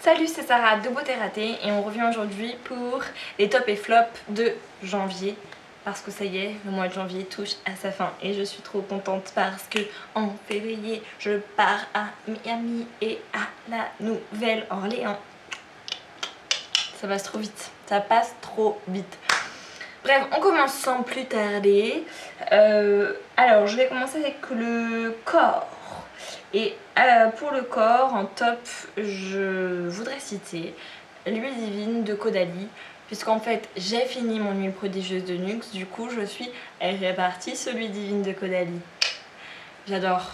Salut, c'est Sarah de Beauté Ratée et on revient aujourd'hui pour les tops et flops de janvier. Parce que ça y est, le mois de janvier touche à sa fin et je suis trop contente parce que en février, je pars à Miami et à la Nouvelle-Orléans. Ça passe trop vite, ça passe trop vite. Bref, on commence sans plus tarder. Alors, je vais commencer avec le corps. Et pour le corps, en top, je voudrais citer l'huile divine de Caudalie. Puisqu'en fait, j'ai fini mon huile prodigieuse de Nuxe. Du coup, je suis répartie sur l'huile divine de Caudalie. J'adore.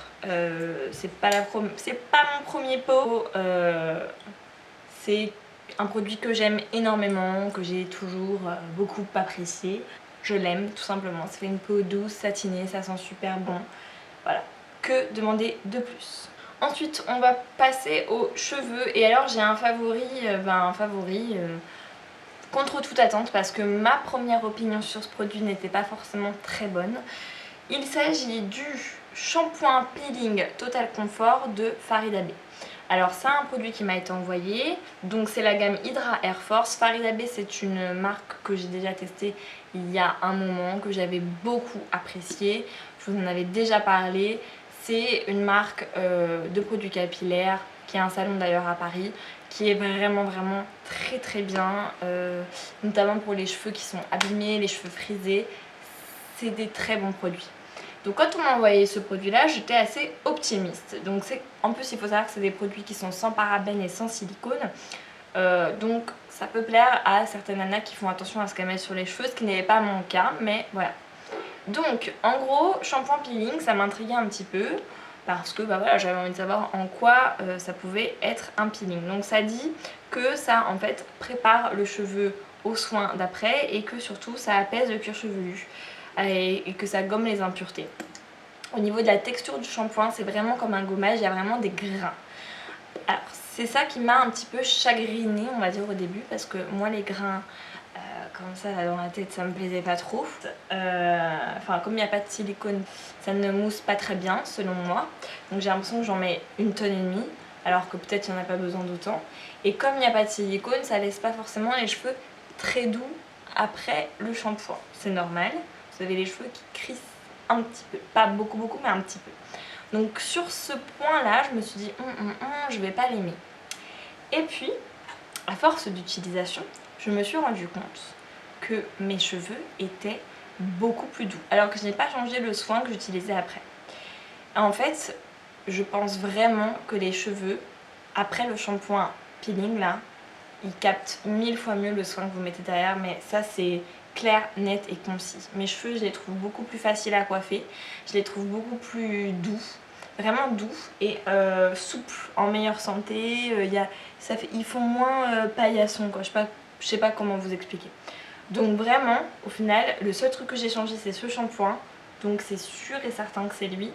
C'est pas mon premier pot. C'est un produit que j'aime énormément, que j'ai toujours beaucoup apprécié. Je l'aime tout simplement. Ça fait une peau douce, satinée, ça sent super bon. Voilà. Que demander de plus? Ensuite, on va passer aux cheveux. Et alors, j'ai un favori, contre toute attente parce que ma première opinion sur ce produit n'était pas forcément très bonne. Il s'agit du shampoing peeling Total Confort de Farida Bey. Alors c'est un produit qui m'a été envoyé, donc c'est la gamme Hydra Air Force. Farida Bey, c'est une marque que j'ai déjà testée il y a un moment, que j'avais beaucoup appréciée. Je vous en avais déjà parlé. C'est une marque de produits capillaires qui a un salon d'ailleurs à Paris, qui est vraiment très très bien, notamment pour les cheveux qui sont abîmés, les cheveux frisés. C'est des très bons produits. Donc quand on m'a envoyé ce produit là, j'étais assez optimiste. Donc en plus il faut savoir que c'est des produits qui sont sans parabènes et sans silicone. Donc ça peut plaire à certaines nanas qui font attention à ce qu'elles mettent sur les cheveux, ce qui n'est pas mon cas, mais voilà. Donc en gros, shampoing peeling, ça m'intriguait un petit peu parce que voilà, j'avais envie de savoir en quoi ça pouvait être un peeling. Donc ça dit que ça en fait prépare le cheveu aux soins d'après et que surtout ça apaise le cuir chevelu et que ça gomme les impuretés. Au niveau de la texture du shampoing, c'est vraiment comme un gommage, il y a vraiment des grains. Alors c'est ça qui m'a un petit peu chagrinée, on va dire au début, parce que moi les grains comme ça là, dans la tête, ça me plaisait pas trop. Enfin comme il n'y a pas de silicone, ça ne mousse pas très bien selon moi. Donc j'ai l'impression que j'en mets 1,5 tonne, alors que peut-être il n'y en a pas besoin d'autant. Et comme il n'y a pas de silicone, ça laisse pas forcément les cheveux très doux après le shampoing. C'est normal, vous avez les cheveux qui crissent un petit peu, pas beaucoup mais un petit peu. Donc sur ce point là, je me suis dit je vais pas l'aimer. Et puis à force d'utilisation, je me suis rendu compte que mes cheveux étaient beaucoup plus doux, alors que je n'ai pas changé le soin que j'utilisais après. En fait, je pense vraiment que les cheveux, après le shampoing peeling là, ils captent 1000 fois mieux le soin que vous mettez derrière, mais ça c'est clair, net et concis. Mes cheveux, je les trouve beaucoup plus faciles à coiffer, je les trouve beaucoup plus doux, vraiment doux et souples, en meilleure santé. Ils font moins paillasson, quoi. Je sais pas comment vous expliquer. Donc vraiment, au final, le seul truc que j'ai changé, c'est ce shampoing. Donc c'est sûr et certain que c'est lui.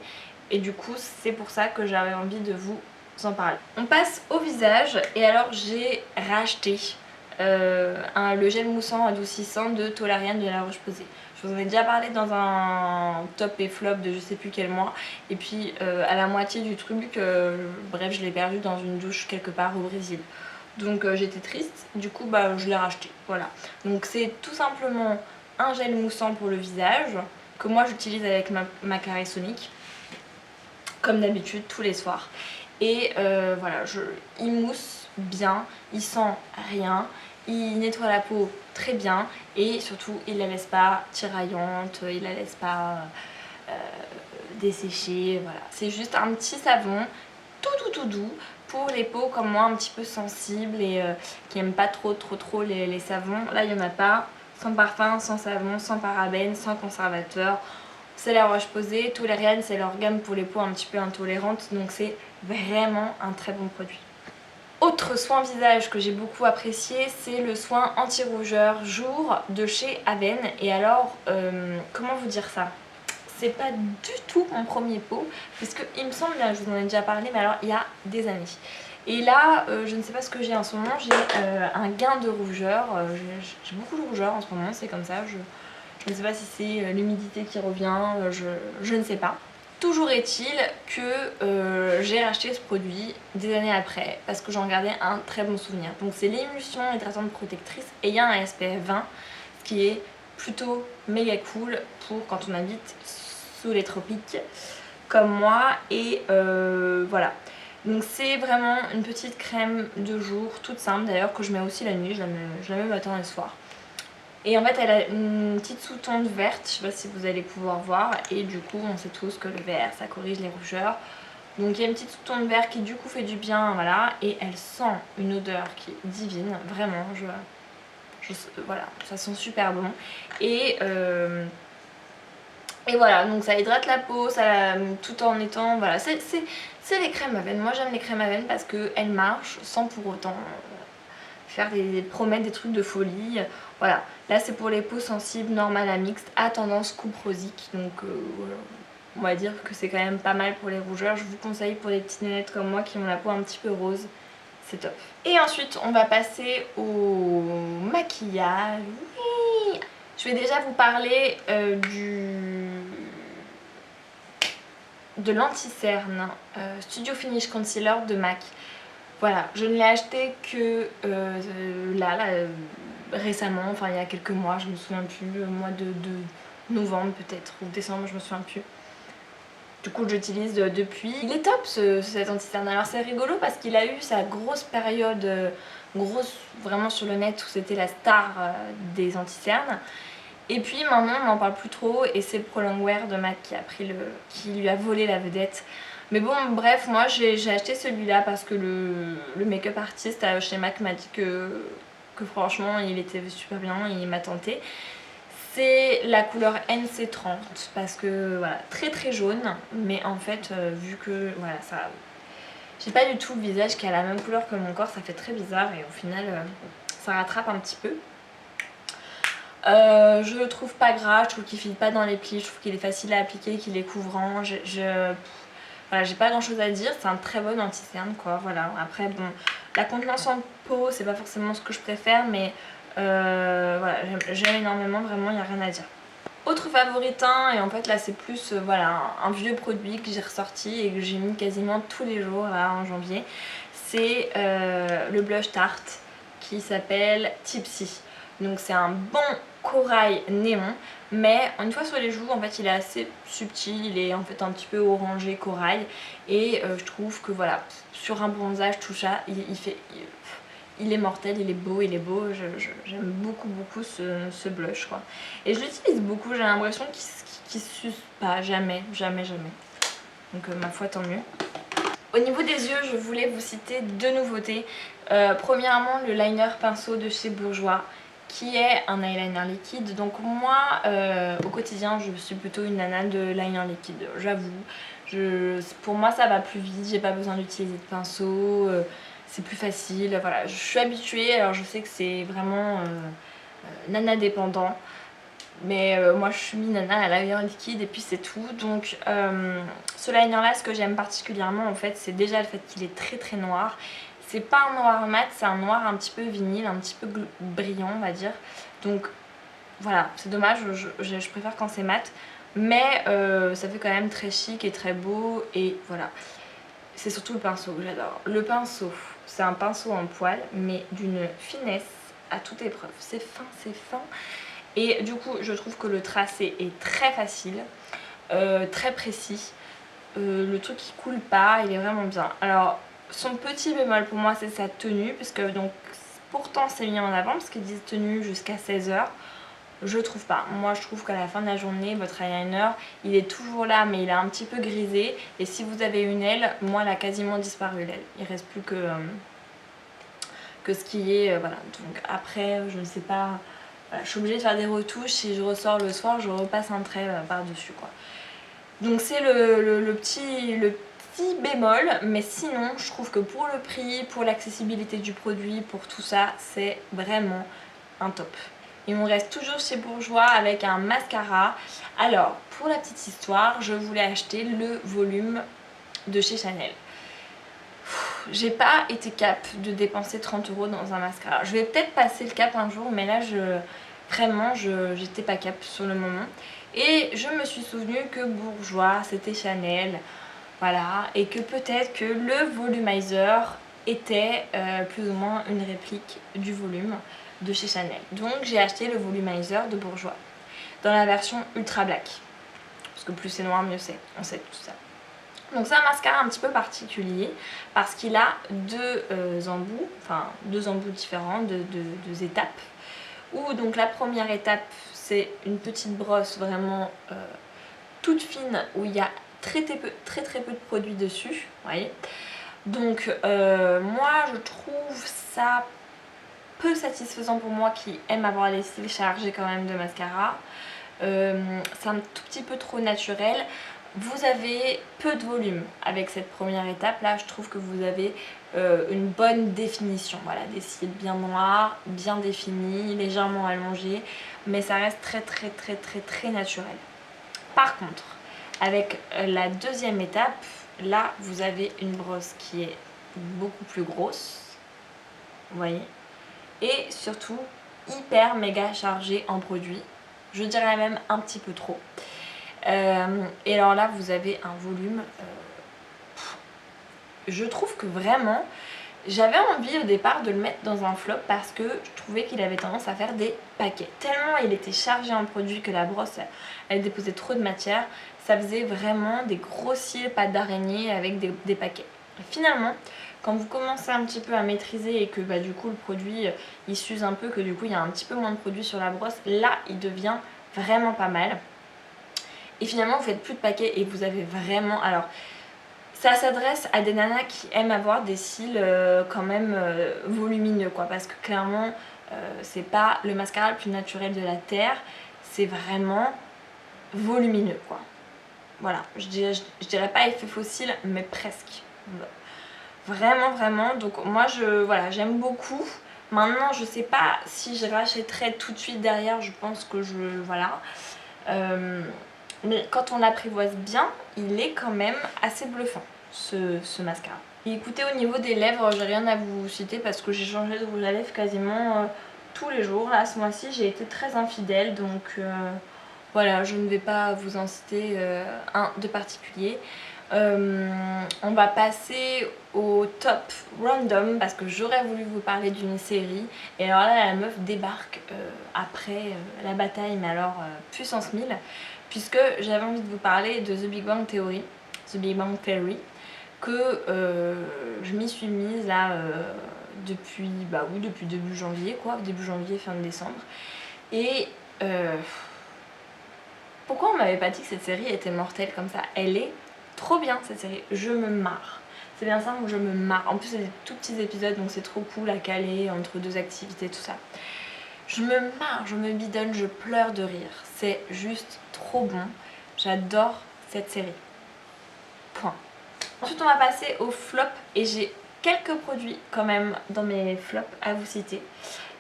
Et du coup, c'est pour ça que j'avais envie de vous en parler. On passe au visage. Et alors, j'ai racheté le gel moussant adoucissant de Tolariane de La Roche-Posay. Je vous en ai déjà parlé dans un top et flop de je sais plus quel mois. Et puis, à la moitié du truc, bref, je l'ai perdu dans une douche quelque part au Brésil. Donc j'étais triste, du coup je l'ai racheté, voilà. Donc c'est tout simplement un gel moussant pour le visage que moi j'utilise avec ma Clarisonic, comme d'habitude tous les soirs. Et voilà, il mousse bien, il sent rien, il nettoie la peau très bien et surtout il la laisse pas tiraillante, il la laisse pas dessécher, voilà. C'est juste un petit savon tout doux pour les peaux comme moi un petit peu sensibles et qui n'aiment pas trop les savons. Là il n'y en a pas, sans parfum, sans savon, sans parabènes, sans conservateur. C'est La Roche-Posay, Tolariane c'est leur gamme pour les peaux un petit peu intolérantes, donc c'est vraiment un très bon produit. Autre soin visage que j'ai beaucoup apprécié, c'est le soin anti-rougeur jour de chez Aven. Et alors, comment vous dire ça? C'est pas du tout mon premier pot, puisque il me semble, je vous en ai déjà parlé, mais alors il y a des années. Et là, je ne sais pas ce que j'ai en ce moment, j'ai un gain de rougeur, j'ai beaucoup de rougeur en ce moment, c'est comme ça, je ne sais pas si c'est l'humidité qui revient, je ne sais pas. Toujours est-il que j'ai racheté ce produit des années après parce que j'en gardais un très bon souvenir. Donc c'est l'émulsion hydratante protectrice et il y a un SPF 20, ce qui est plutôt méga cool pour quand on habite sous les tropiques comme moi. Et voilà. Donc c'est vraiment une petite crème de jour, toute simple d'ailleurs, que je mets aussi la nuit, je la mets matin et soir. Et en fait elle a une petite sous-tente verte, je sais pas si vous allez pouvoir voir, et du coup on sait tous que le vert ça corrige les rougeurs. Donc il y a une petite sous-tente verte qui du coup fait du bien, voilà, et elle sent une odeur qui est divine, vraiment, voilà, ça sent super bon. Et voilà, donc ça hydrate la peau, tout en étant, voilà, c'est les crèmes à veine. Moi j'aime les crèmes à veine parce qu'elles marchent sans pour autant faire promettre des trucs de folie. Voilà, là c'est pour les peaux sensibles, normales à mixtes, à tendance coupe rosique. Donc voilà. On va dire que c'est quand même pas mal pour les rougeurs. Je vous conseille pour les petites nénettes comme moi qui ont la peau un petit peu rose. C'est top. Et ensuite on va passer au maquillage. Oui, je vais déjà vous parler de l'anti-cerne Studio Finish Concealer de MAC. Voilà, je ne l'ai acheté que récemment, enfin il y a quelques mois, je me souviens plus, le mois de novembre peut-être, ou décembre, je me souviens plus. Du coup j'utilise depuis. Il est top cet anti-cerne. Alors c'est rigolo parce qu'il a eu sa grosse période, grosse vraiment sur le net où c'était la star des anti-cernes. Et puis maintenant on n'en parle plus trop et c'est le Prolong Wear de MAC qui lui a volé la vedette. Mais bon bref, moi j'ai acheté celui-là parce que le make-up artiste chez MAC m'a dit que franchement il était super bien et il m'a tenté. C'est la couleur NC30 parce que voilà, très très jaune, mais en fait vu que voilà ça, j'ai pas du tout le visage qui a la même couleur que mon corps, ça fait très bizarre et au final ça rattrape un petit peu. Je le trouve pas gras, je trouve qu'il file pas dans les plis, je trouve qu'il est facile à appliquer, qu'il est couvrant. Voilà, j'ai pas grand chose à dire, c'est un très bon anti-cerne quoi, voilà. Après bon, la contenance en peau c'est pas forcément ce que je préfère, mais voilà, j'aime énormément, vraiment il n'y a rien à dire. Autre favoritin, et en fait là c'est plus voilà, un vieux produit que j'ai ressorti et que j'ai mis quasiment tous les jours là en janvier, c'est le blush Tarte qui s'appelle Tipsy. Donc c'est un bon corail néon, mais une fois sur les joues en fait il est assez subtil, il est en fait un petit peu orangé corail et je trouve que voilà, sur un bronzage tout ça il est mortel, il est beau, j'aime beaucoup ce blush quoi. Et je l'utilise beaucoup, j'ai l'impression qu'il s'use pas, jamais. Donc ma foi tant mieux. Au niveau des yeux, je voulais vous citer deux nouveautés. Premièrement, le liner pinceau de chez Bourjois, qui est un eyeliner liquide. Donc moi, au quotidien, je suis plutôt une nana de liner liquide, j'avoue. Pour moi, ça va plus vite, j'ai pas besoin d'utiliser de pinceau, c'est plus facile. Voilà, je suis habituée, alors je sais que c'est vraiment nana dépendant. Mais moi je suis mis nana à liner liquide et puis c'est tout. Donc ce liner là, ce que j'aime particulièrement en fait, c'est déjà le fait qu'il est très très noir. C'est pas un noir mat, c'est un noir un petit peu vinyle, un petit peu brillant on va dire. Donc voilà, c'est dommage, je préfère quand c'est mat. Mais ça fait quand même très chic et très beau et voilà. C'est surtout le pinceau que j'adore. Le pinceau, c'est un pinceau en poil mais d'une finesse à toute épreuve. C'est fin, c'est fin. Et du coup je trouve que le tracé est très facile, très précis, le truc qui coule pas, il est vraiment bien. Alors son petit bémol pour moi c'est sa tenue, puisque donc pourtant c'est mis en avant parce qu'ils disent tenue jusqu'à 16h. Je trouve pas, moi je trouve qu'à la fin de la journée votre eyeliner il est toujours là mais il est un petit peu grisé, et si vous avez une aile, moi elle a quasiment disparu l'aile, il reste plus que ce qui est, voilà. Donc après je ne sais pas. Voilà, je suis obligée de faire des retouches, si je ressors le soir je repasse un trait par dessus quoi. Donc c'est le petit bémol, mais sinon je trouve que pour le prix, pour l'accessibilité du produit, pour tout ça, c'est vraiment un top. Et on reste toujours chez Bourjois avec un mascara. Alors pour la petite histoire, je voulais acheter le volume de chez Chanel. J'ai pas été cap de dépenser 30 € dans un mascara. Je vais peut-être passer le cap un jour, mais là vraiment j'étais pas cap sur le moment. Et je me suis souvenue que Bourjois c'était Chanel, voilà, et que peut-être que le volumizer était plus ou moins une réplique du volume de chez Chanel. Donc j'ai acheté le volumizer de Bourjois dans la version ultra black, parce que plus c'est noir mieux c'est, on sait tout ça. Donc c'est un mascara un petit peu particulier parce qu'il a deux embouts, enfin deux embouts différents, deux étapes. Où donc la première étape c'est une petite brosse vraiment toute fine où il y a très peu de produits dessus, vous voyez. Donc moi je trouve ça peu satisfaisant pour moi qui aime avoir les cils chargés quand même de mascara. C'est un tout petit peu trop naturel. Vous avez peu de volume avec cette première étape là, je trouve que vous avez une bonne définition, voilà, des cils bien noirs, bien définis, légèrement allongés, mais ça reste très naturel. Par contre, avec la deuxième étape, là vous avez une brosse qui est beaucoup plus grosse, vous voyez, et surtout hyper méga chargée en produits, je dirais même un petit peu trop. Et alors là vous avez un volume, je trouve que vraiment j'avais envie au départ de le mettre dans un flop parce que je trouvais qu'il avait tendance à faire des paquets. Tellement il était chargé en produit que la brosse elle déposait trop de matière, ça faisait vraiment des gros cils pattes d'araignée avec des paquets. Et finalement quand vous commencez un petit peu à maîtriser et que bah, du coup le produit il s'use un peu, que du coup il y a un petit peu moins de produit sur la brosse, là il devient vraiment pas mal. Et finalement vous faites plus de paquets et vous avez vraiment... Alors ça s'adresse à des nanas qui aiment avoir des cils quand même volumineux quoi, parce que clairement c'est pas le mascara le plus naturel de la terre, c'est vraiment volumineux quoi. Voilà, je dirais pas effet fossile mais presque. Vraiment, donc moi voilà, j'aime beaucoup. Maintenant je sais pas si je rachèterai tout de suite derrière, je pense que voilà. Mais quand on l'apprivoise bien, il est quand même assez bluffant ce mascara. Et écoutez, au niveau des lèvres, j'ai rien à vous citer parce que j'ai changé de rouge à lèvres quasiment tous les jours. Là, ce mois-ci, j'ai été très infidèle, donc voilà, je ne vais pas vous en citer un de particulier. On va passer au top random parce que j'aurais voulu vous parler d'une série et alors là la meuf débarque après la bataille, mais alors puissance 1000, puisque j'avais envie de vous parler de The Big Bang Theory, que je m'y suis mise là depuis début janvier quoi, début janvier fin décembre. Et pourquoi on m'avait pas dit que cette série était mortelle comme ça? Elle est trop bien cette série, je me marre. C'est bien ça, je me marre. En plus c'est des tout petits épisodes donc c'est trop cool à caler entre deux activités, tout ça. Je me marre, je me bidonne, je pleure de rire. C'est juste trop bon. J'adore cette série. Point. Ensuite on va passer au flop et j'ai quelques produits quand même dans mes flops à vous citer.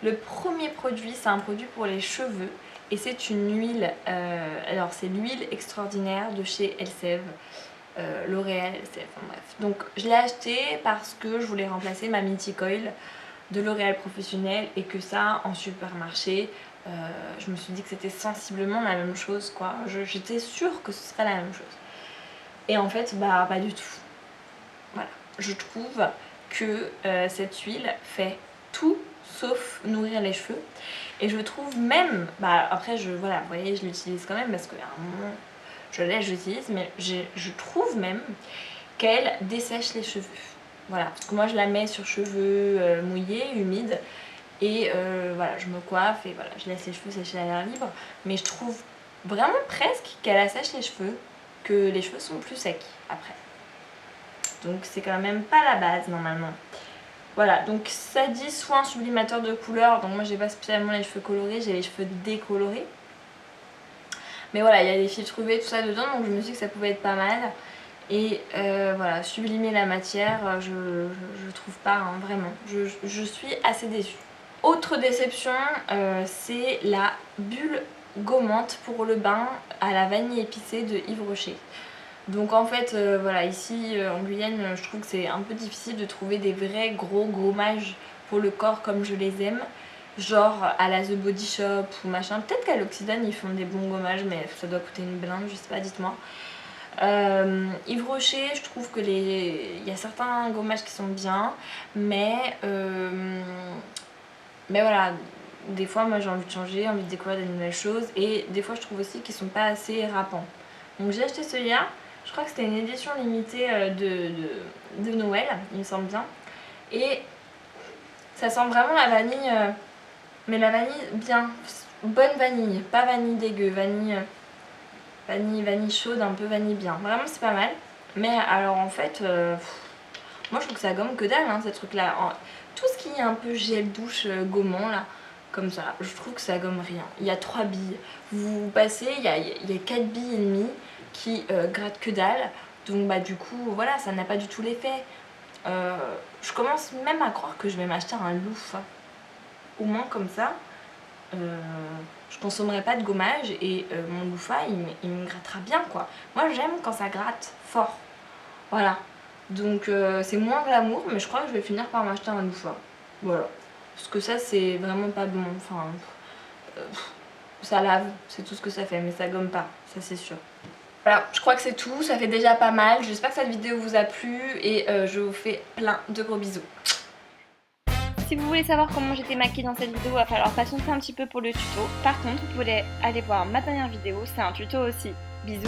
Le premier produit, c'est un produit pour les cheveux et c'est une huile, alors c'est l'huile extraordinaire de chez Elseve, L'Oréal Elseve, enfin bref. Donc je l'ai acheté parce que je voulais remplacer ma Mythic Oil de L'Oréal Professionnel et que ça en supermarché, je me suis dit que c'était sensiblement la même chose quoi. J'étais sûre que ce serait la même chose. Et en fait, bah pas du tout. Voilà, je trouve que cette huile fait tout sauf nourrir les cheveux. Et je trouve même, bah après voilà, vous voyez, je l'utilise quand même parce qu'à un moment je l'utilise, mais je trouve même qu'elle dessèche les cheveux. Voilà, parce que moi je la mets sur cheveux mouillés, humides, et voilà, je me coiffe et voilà, je laisse les cheveux sécher à l'air libre. Mais je trouve vraiment presque qu'elle assèche les cheveux, que les cheveux sont plus secs après. Donc c'est quand même pas la base normalement. Voilà, donc ça dit soin sublimateur de couleur, donc moi j'ai pas spécialement les cheveux colorés, j'ai les cheveux décolorés. Mais voilà, il y a des filtres UV tout ça dedans, donc je me suis dit que ça pouvait être pas mal. Et voilà, sublimer la matière, je trouve pas, hein, vraiment. Je suis assez déçue. Autre déception, c'est la bulle gommante pour le bain à la vanille épicée de Yves Rocher. Donc en fait, voilà, ici en Guyane, je trouve que c'est un peu difficile de trouver des vrais gros gommages pour le corps comme je les aime. genre à la The Body Shop ou machin. Peut-être qu'à l'Occitane ils font des bons gommages, mais ça doit coûter une blinde, je sais pas, dites-moi. Yves Rocher, je trouve que il y a certains gommages qui sont bien, mais voilà, des fois moi j'ai envie de changer, envie de découvrir des nouvelles choses, et des fois je trouve aussi qu'ils sont pas assez râpants. Donc j'ai acheté celui-là, je crois que c'était une édition limitée de Noël, il me semble bien, et ça sent vraiment la vanille, mais la vanille bien, bonne vanille, pas vanille dégueu, vanille chaude, un peu vanille bien. Vraiment c'est pas mal. Mais alors en fait, moi je trouve que ça gomme que dalle, hein, ces trucs là. Tout ce qui est un peu gel douche gommant là, comme ça, je trouve que ça gomme rien. Il y a 3 billes. Vous passez, il y a 4 billes et demie qui grattent que dalle. Donc bah du coup voilà, ça n'a pas du tout l'effet. Je commence même à croire que je vais m'acheter un loofah. Au moins comme ça, je consommerai pas de gommage et mon loofah il me grattera bien quoi. Moi j'aime quand ça gratte fort. Voilà. Donc c'est moins glamour, mais je crois que je vais finir par m'acheter un loofah. Voilà. Parce que ça c'est vraiment pas bon. Enfin, ça lave, c'est tout ce que ça fait, mais ça gomme pas, ça c'est sûr. Voilà, je crois que c'est tout, ça fait déjà pas mal. J'espère que cette vidéo vous a plu et je vous fais plein de gros bisous. Si vous voulez savoir comment j'étais maquillée dans cette vidéo, il va falloir patienter un petit peu pour le tuto. Par contre, vous pouvez aller voir ma dernière vidéo, c'est un tuto aussi. Bisous.